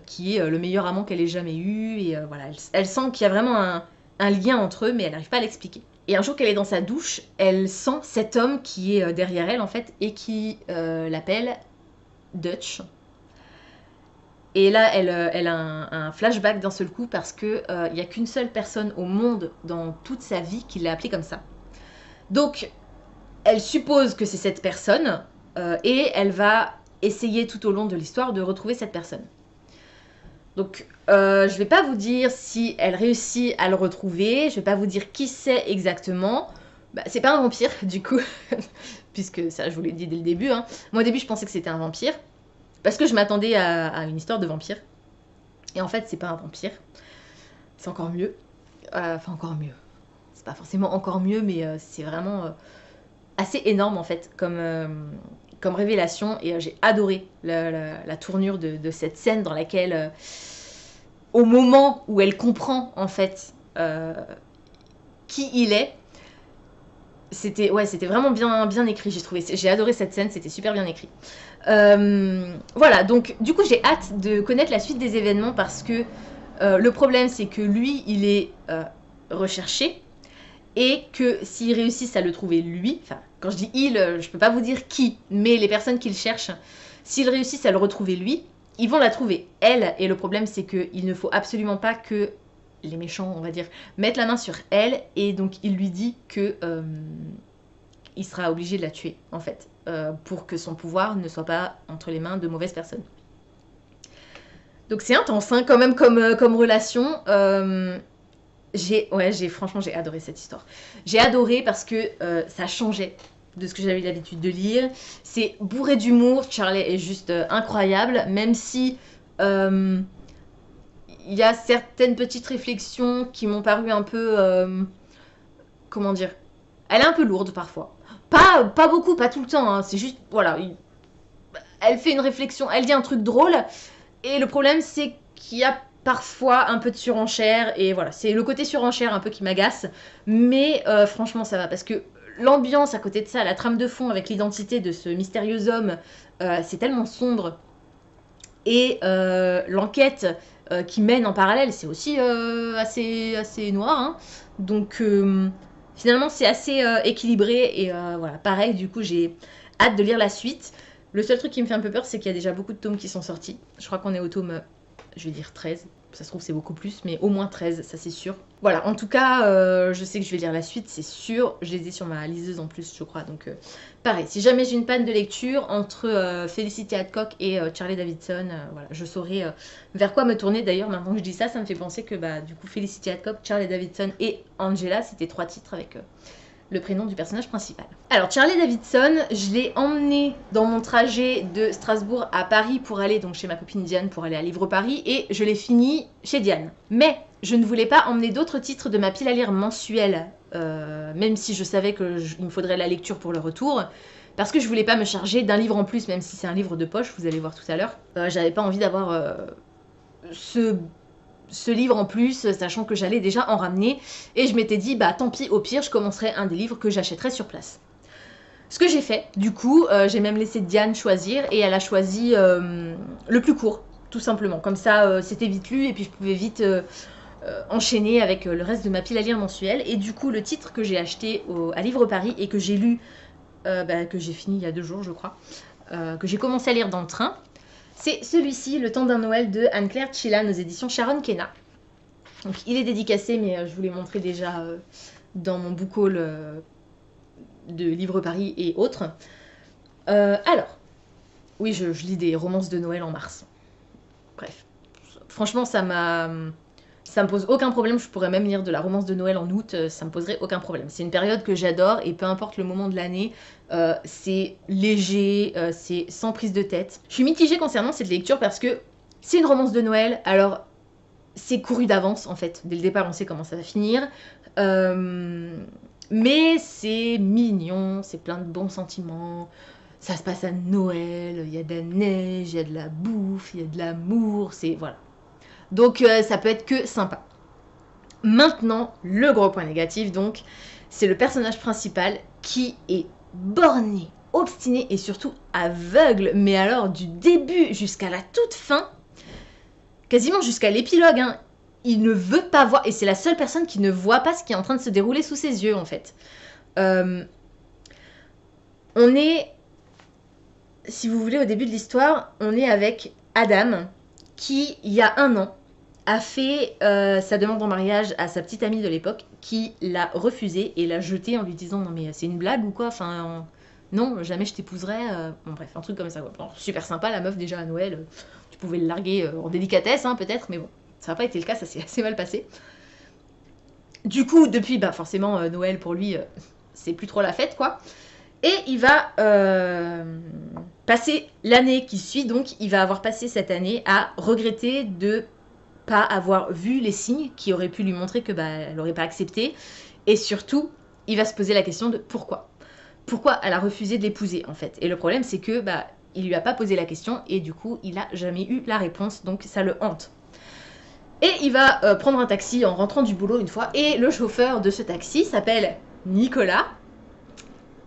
qui est le meilleur amant qu'elle ait jamais eu. Et voilà, elle sent qu'il y a vraiment un lien entre eux, mais elle n'arrive pas à l'expliquer. Et un jour qu'elle est dans sa douche, elle sent cet homme qui est derrière elle, en fait, et qui l'appelle Dutch. Et là, elle a un flashback d'un seul coup parce qu'il n'y a qu'une seule personne au monde dans toute sa vie qui l'a appelé comme ça. Donc, elle suppose que c'est cette personne et elle va essayer tout au long de l'histoire de retrouver cette personne. Donc, je ne vais pas vous dire si elle réussit à le retrouver, je ne vais pas vous dire qui c'est exactement. Bah, c'est pas un vampire, du coup, puisque ça, je vous l'ai dit dès le début. Hein. Moi, au début, je pensais que c'était un vampire. Parce que je m'attendais à une histoire de vampire. Et en fait, c'est pas un vampire. C'est encore mieux. Enfin, encore mieux. C'est pas forcément encore mieux, mais c'est vraiment assez énorme, en fait, comme révélation. Et j'ai adoré la tournure de cette scène dans laquelle, au moment où elle comprend, en fait, qui il est, c'était vraiment bien écrit, j'ai trouvé. J'ai adoré cette scène, c'était super bien écrit. Voilà, donc du coup j'ai hâte de connaître la suite des événements parce que le problème c'est que lui il est recherché et que s'ils réussissent à le trouver lui, enfin quand je dis il, je peux pas vous dire qui, mais les personnes qui le cherchent, s'ils réussissent à le retrouver lui, ils vont la trouver elle, et le problème c'est qu'il ne faut absolument pas que les méchants, on va dire, mettent la main sur elle, et donc il lui dit que il sera obligé de la tuer, en fait, pour que son pouvoir ne soit pas entre les mains de mauvaises personnes. Donc c'est intense, hein, quand même, comme relation. Franchement, j'ai adoré cette histoire. J'ai adoré parce que ça changeait de ce que j'avais l'habitude de lire. C'est bourré d'humour, Charlie est juste incroyable, même si il y a certaines petites réflexions qui m'ont paru un peu... comment dire, elle est un peu lourde parfois. Pas beaucoup, pas tout le temps, hein, c'est juste, voilà, elle fait une réflexion, elle dit un truc drôle, et le problème c'est qu'il y a parfois un peu de surenchère, et voilà, c'est le côté surenchère un peu qui m'agace, mais franchement ça va, parce que l'ambiance à côté de ça, la trame de fond avec l'identité de ce mystérieux homme, c'est tellement sombre, et l'enquête qui mène en parallèle, c'est aussi assez noir, hein. Donc finalement c'est assez équilibré, et voilà, pareil, du coup j'ai hâte de lire la suite. Le seul truc qui me fait un peu peur, c'est qu'il y a déjà beaucoup de tomes qui sont sortis. Je crois qu'on est au tome, je vais dire 13. Ça se trouve c'est beaucoup plus, mais au moins 13, ça c'est sûr. Voilà, en tout cas, je sais que je vais lire la suite, c'est sûr. Je les ai sur ma liseuse en plus, je crois. Donc pareil, si jamais j'ai une panne de lecture entre Felicity Hadcock et Charlie Davidson, voilà, je saurai vers quoi me tourner. D'ailleurs, maintenant que je dis ça, ça me fait penser que du coup Felicity Hadcock, Charlie Davidson et Angela, c'était 3 titres avec... le prénom du personnage principal. Alors Charlie Davidson, je l'ai emmené dans mon trajet de Strasbourg à Paris pour aller donc chez ma copine Diane pour aller à Livre Paris, et je l'ai fini chez Diane. Mais je ne voulais pas emmener d'autres titres de ma pile à lire mensuelle, même si je savais qu'il me faudrait la lecture pour le retour, parce que je voulais pas me charger d'un livre en plus, même si c'est un livre de poche, vous allez voir tout à l'heure. J'avais pas envie d'avoir ce livre en plus, sachant que j'allais déjà en ramener, et je m'étais dit, tant pis, au pire, je commencerai un des livres que j'achèterai sur place. Ce que j'ai fait, du coup, j'ai même laissé Diane choisir, et elle a choisi le plus court, tout simplement. Comme ça, c'était vite lu, et puis je pouvais vite enchaîner avec le reste de ma pile à lire mensuelle. Et du coup, le titre que j'ai acheté à Livre Paris, et que j'ai lu, que j'ai fini il y a 2 jours, je crois, que j'ai commencé à lire dans le train, c'est celui-ci, Le temps d'un Noël de Anne-Claire Chilan aux éditions Sharon Kenna. Donc il est dédicacé, mais je vous l'ai montré déjà dans mon book haul de Livre Paris et autres. Alors, oui, je lis des romances de Noël en mars. Bref, franchement, ça me pose aucun problème. Je pourrais même lire de la romance de Noël en août, ça me poserait aucun problème. C'est une période que j'adore, et peu importe le moment de l'année, c'est léger, c'est sans prise de tête. Je suis mitigée concernant cette lecture parce que c'est une romance de Noël, alors c'est couru d'avance en fait. Dès le départ, on sait comment ça va finir. Mais c'est mignon, c'est plein de bons sentiments. Ça se passe à Noël, il y a de la neige, il y a de la bouffe, il y a de l'amour, c'est... voilà. Donc ça peut être que sympa. Maintenant, le gros point négatif, donc, c'est le personnage principal qui est borné, obstiné et surtout aveugle, mais alors du début jusqu'à la toute fin, quasiment jusqu'à l'épilogue, hein, il ne veut pas voir, et c'est la seule personne qui ne voit pas ce qui est en train de se dérouler sous ses yeux, en fait. On est, si vous voulez, au début de l'histoire, on est avec Adam, qui, il y a 1 an, a fait sa demande en mariage à sa petite amie de l'époque, qui l'a refusée et l'a jetée en lui disant « Non mais c'est une blague ou quoi, enfin, non, jamais je t'épouserai. » Bon bref, un truc comme ça. Bon, super sympa, la meuf déjà à Noël, tu pouvais le larguer en délicatesse, hein, peut-être, mais bon, ça n'a pas été le cas, ça s'est assez mal passé. Du coup, depuis, forcément, Noël pour lui, c'est plus trop la fête, quoi. Et il va passer l'année qui suit, donc il va avoir passé cette année à regretter de pas avoir vu les signes qui auraient pu lui montrer que elle n'aurait pas accepté. Et surtout, il va se poser la question de pourquoi. Pourquoi elle a refusé de l'épouser, en fait. Et le problème, c'est que il lui a pas posé la question, et du coup, il a jamais eu la réponse, donc ça le hante. Et il va prendre un taxi en rentrant du boulot une fois, et le chauffeur de ce taxi s'appelle Nicolas.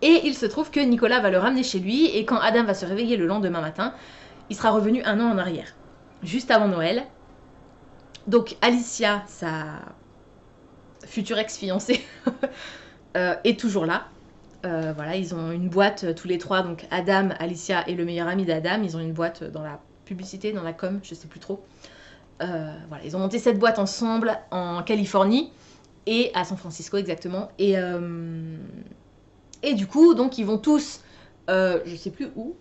Et il se trouve que Nicolas va le ramener chez lui, et quand Adam va se réveiller le lendemain matin, il sera revenu 1 an en arrière, juste avant Noël. Donc Alicia, sa future ex-fiancée, est toujours là. Voilà, ils ont une boîte tous les 3, donc Adam, Alicia et le meilleur ami d'Adam. Ils ont une boîte dans la publicité, dans la com, je sais plus trop. Voilà, ils ont monté cette boîte ensemble en Californie et à San Francisco exactement. Et Et du coup, donc ils vont tous, je sais plus où,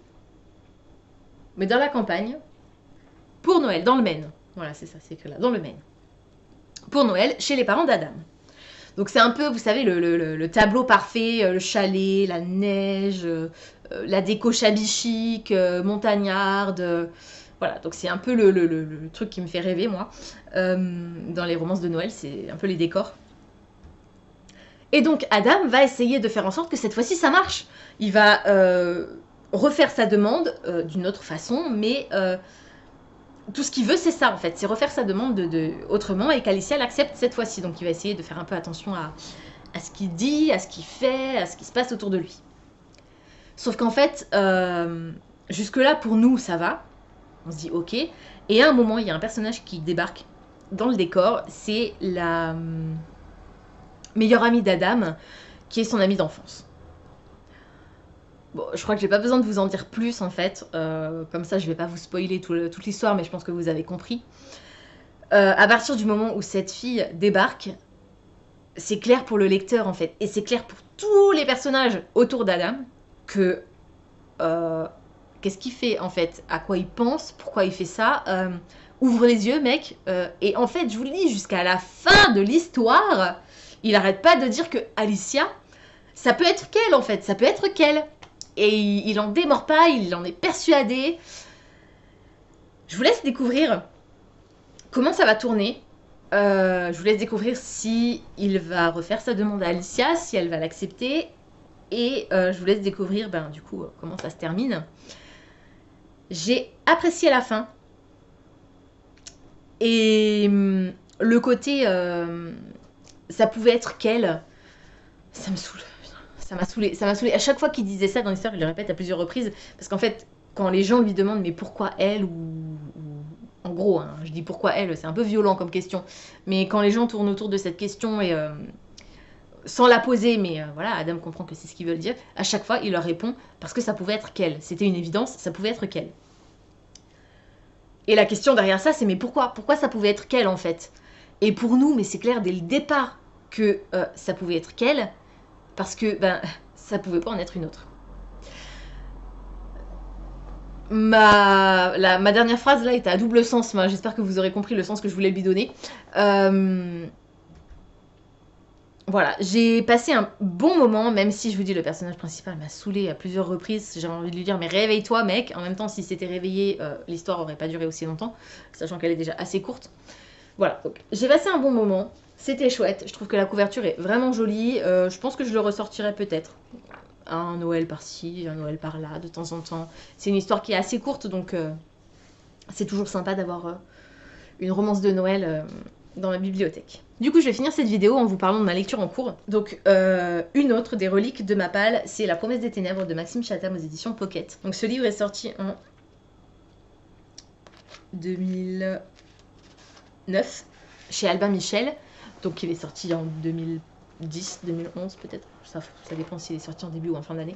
mais dans la campagne, pour Noël, dans le Maine. Voilà, c'est ça, c'est écrit là, dans le Maine. Pour Noël, chez les parents d'Adam. Donc c'est un peu, vous savez, le tableau parfait, le chalet, la neige, la déco shabby chic, montagnarde. Voilà, donc c'est un peu le truc qui me fait rêver, moi. Dans les romances de Noël, c'est un peu les décors. Et donc Adam va essayer de faire en sorte que cette fois-ci ça marche. Il va refaire sa demande d'une autre façon, mais tout ce qu'il veut c'est ça en fait, c'est refaire sa demande autrement et qu'Alicia l'accepte cette fois-ci. Donc il va essayer de faire un peu attention à ce qu'il dit, à ce qu'il fait, à ce qui se passe autour de lui. Sauf qu'en fait, jusque-là pour nous ça va, on se dit ok, et à un moment il y a un personnage qui débarque dans le décor, c'est la meilleure amie d'Adam, qui est son amie d'enfance. Bon, je crois que j'ai pas besoin de vous en dire plus en fait, comme ça je vais pas vous spoiler toute l'histoire, mais je pense que vous avez compris. À partir du moment où cette fille débarque, c'est clair pour le lecteur en fait, et c'est clair pour tous les personnages autour d'Adam, que qu'est-ce qu'il fait en fait, à quoi il pense, pourquoi il fait ça, ouvre les yeux mec, et en fait je vous le dis, jusqu'à la fin de l'histoire, il arrête pas de dire que Alicia, ça peut être qu'elle en fait, ça peut être qu'elle. Et il en démord pas, il en est persuadé. Je vous laisse découvrir comment ça va tourner. Je vous laisse découvrir si il va refaire sa demande à Alicia, si elle va l'accepter. Et je vous laisse découvrir du coup comment ça se termine. J'ai apprécié la fin. Et le côté ça pouvait être qu'elle, ça me saoule. Ça m'a saoulé. À chaque fois qu'il disait ça dans l'histoire, il le répète à plusieurs reprises. Parce qu'en fait, quand les gens lui demandent mais pourquoi elle en gros, hein, je dis pourquoi elle, c'est un peu violent comme question. Mais quand les gens tournent autour de cette question et sans la poser, mais voilà, Adam comprend que c'est ce qu'ils veulent dire, à chaque fois, il leur répond parce que ça pouvait être qu'elle. C'était une évidence, ça pouvait être qu'elle. Et la question derrière ça, c'est mais pourquoi? Pourquoi ça pouvait être qu'elle en fait? Et pour nous, mais c'est clair dès le départ que ça pouvait être qu'elle. Parce que ça pouvait pas en être une autre. Ma dernière phrase là était à double sens. J'espère que vous aurez compris le sens que je voulais lui donner. Voilà, j'ai passé un bon moment, même si je vous dis le personnage principal m'a saoulé à plusieurs reprises. J'avais envie de lui dire mais réveille-toi mec. En même temps, si c'était réveillé, l'histoire aurait pas duré aussi longtemps, sachant qu'elle est déjà assez courte. Voilà, donc j'ai passé un bon moment. C'était chouette, je trouve que la couverture est vraiment jolie, je pense que je le ressortirai peut-être. Un Noël par-ci, un Noël par-là, de temps en temps. C'est une histoire qui est assez courte, donc c'est toujours sympa d'avoir une romance de Noël dans ma bibliothèque. Du coup, je vais finir cette vidéo en vous parlant de ma lecture en cours. Donc, une autre des reliques de ma palle, c'est La promesse des ténèbres de Maxime Chatham aux éditions Pocket. Donc, ce livre est sorti en 2009 chez Albin Michel. Donc il est sorti en 2010, 2011 peut-être, ça dépend s'il est sorti en début ou en fin d'année,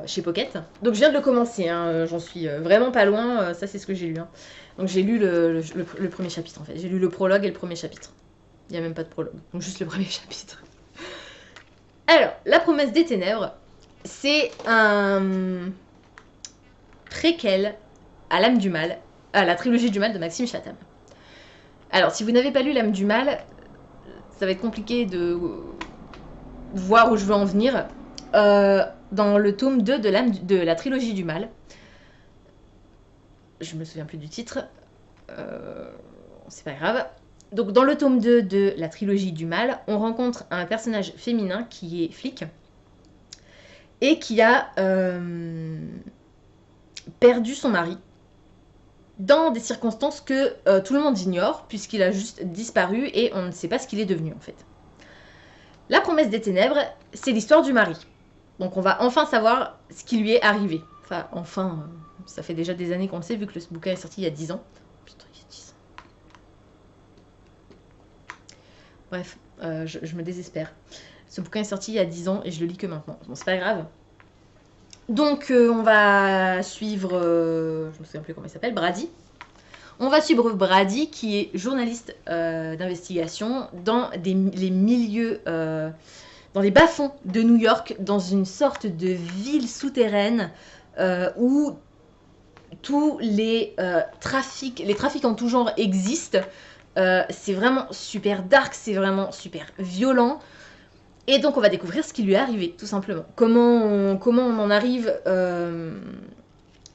chez Pocket. Donc je viens de le commencer, hein, j'en suis vraiment pas loin, ça c'est ce que j'ai lu. Hein. Donc j'ai lu le premier chapitre en fait, j'ai lu le prologue et le premier chapitre. Il n'y a même pas de prologue, donc juste le premier chapitre. Alors, La promesse des ténèbres, c'est un préquel à l'âme du mal, à la trilogie du mal de Maxime Chatham. Alors, si vous n'avez pas lu l'âme du mal, ça va être compliqué de voir où je veux en venir. Dans le tome 2 de la trilogie du mal, je me souviens plus du titre, c'est pas grave. Donc dans le tome 2 de la trilogie du mal, on rencontre un personnage féminin qui est flic et qui a perdu son mari dans des circonstances que tout le monde ignore, puisqu'il a juste disparu et on ne sait pas ce qu'il est devenu en fait. La promesse des ténèbres, c'est l'histoire du mari. Donc on va enfin savoir ce qui lui est arrivé. Enfin, enfin, ça fait déjà des années qu'on le sait, vu que le bouquin est sorti il y a 10 ans. Putain, il y a 10 ans. Bref, je me désespère. Ce bouquin est sorti il y a 10 ans et je le lis que maintenant. Bon, c'est pas grave. Donc on va suivre, je me souviens plus comment il s'appelle, Brady. On va suivre Brady qui est journaliste d'investigation dans les milieux dans les bas-fonds de New York, dans une sorte de ville souterraine où tous les trafics en tout genre existent. C'est vraiment super dark, c'est vraiment super violent. Et donc on va découvrir ce qui lui est arrivé, tout simplement. Comment on en arrive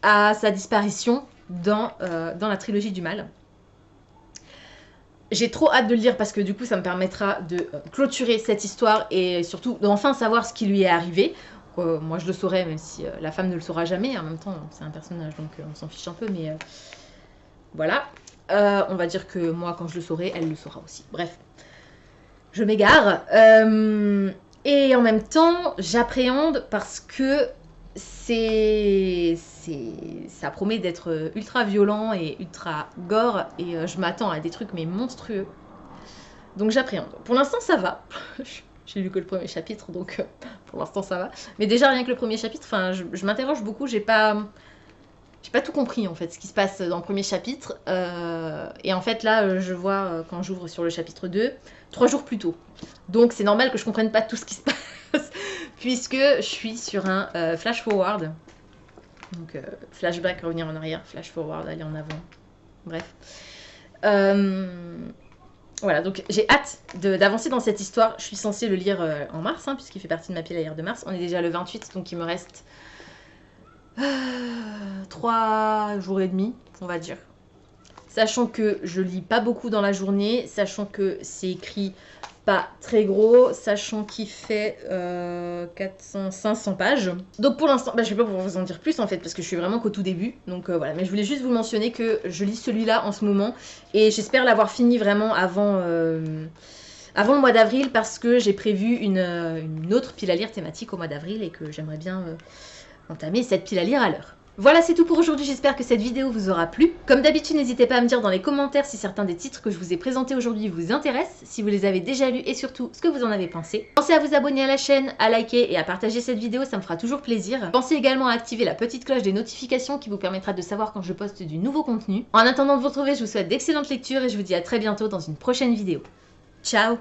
à sa disparition dans la trilogie du mal. J'ai trop hâte de le lire parce que du coup ça me permettra de clôturer cette histoire et surtout d'enfin savoir ce qui lui est arrivé. Moi je le saurais même si la femme ne le saura jamais. En même temps c'est un personnage donc on s'en fiche un peu mais voilà. On va dire que moi quand je le saurai elle le saura aussi. Bref, je m'égare. Et en même temps j'appréhende parce que ça promet d'être ultra violent et ultra gore et je m'attends à des trucs mais monstrueux. Donc j'appréhende. Pour l'instant ça va. J'ai lu que le premier chapitre donc pour l'instant ça va. Mais déjà rien que le premier chapitre, enfin je m'interroge beaucoup, j'ai pas tout compris en fait ce qui se passe dans le premier chapitre. Et en fait là je vois quand j'ouvre sur le chapitre 2, 3 jours plus tôt. Donc c'est normal que je comprenne pas tout ce qui se passe. Puisque je suis sur un flash forward. Donc flashback, revenir en arrière, flash forward, aller en avant. Bref. Voilà, donc j'ai hâte d'avancer dans cette histoire. Je suis censée le lire en mars, hein, puisqu'il fait partie de ma pile à lire de mars. On est déjà le 28, donc il me reste 3 jours et demi, on va dire. Sachant que je lis pas beaucoup dans la journée, sachant que c'est écrit pas très gros, sachant qu'il fait 500 pages. Donc pour l'instant, je vais pas pouvoir vous en dire plus en fait, parce que je suis vraiment qu'au tout début. Donc voilà, mais je voulais juste vous mentionner que je lis celui-là en ce moment, et j'espère l'avoir fini vraiment avant le mois d'avril, parce que j'ai prévu une autre pile à lire thématique au mois d'avril, et que j'aimerais bien entamer cette pile à lire à l'heure. Voilà, c'est tout pour aujourd'hui, j'espère que cette vidéo vous aura plu. Comme d'habitude, n'hésitez pas à me dire dans les commentaires si certains des titres que je vous ai présentés aujourd'hui vous intéressent, si vous les avez déjà lus et surtout ce que vous en avez pensé. Pensez à vous abonner à la chaîne, à liker et à partager cette vidéo, ça me fera toujours plaisir. Pensez également à activer la petite cloche des notifications qui vous permettra de savoir quand je poste du nouveau contenu. En attendant de vous retrouver, je vous souhaite d'excellentes lectures et je vous dis à très bientôt dans une prochaine vidéo. Ciao!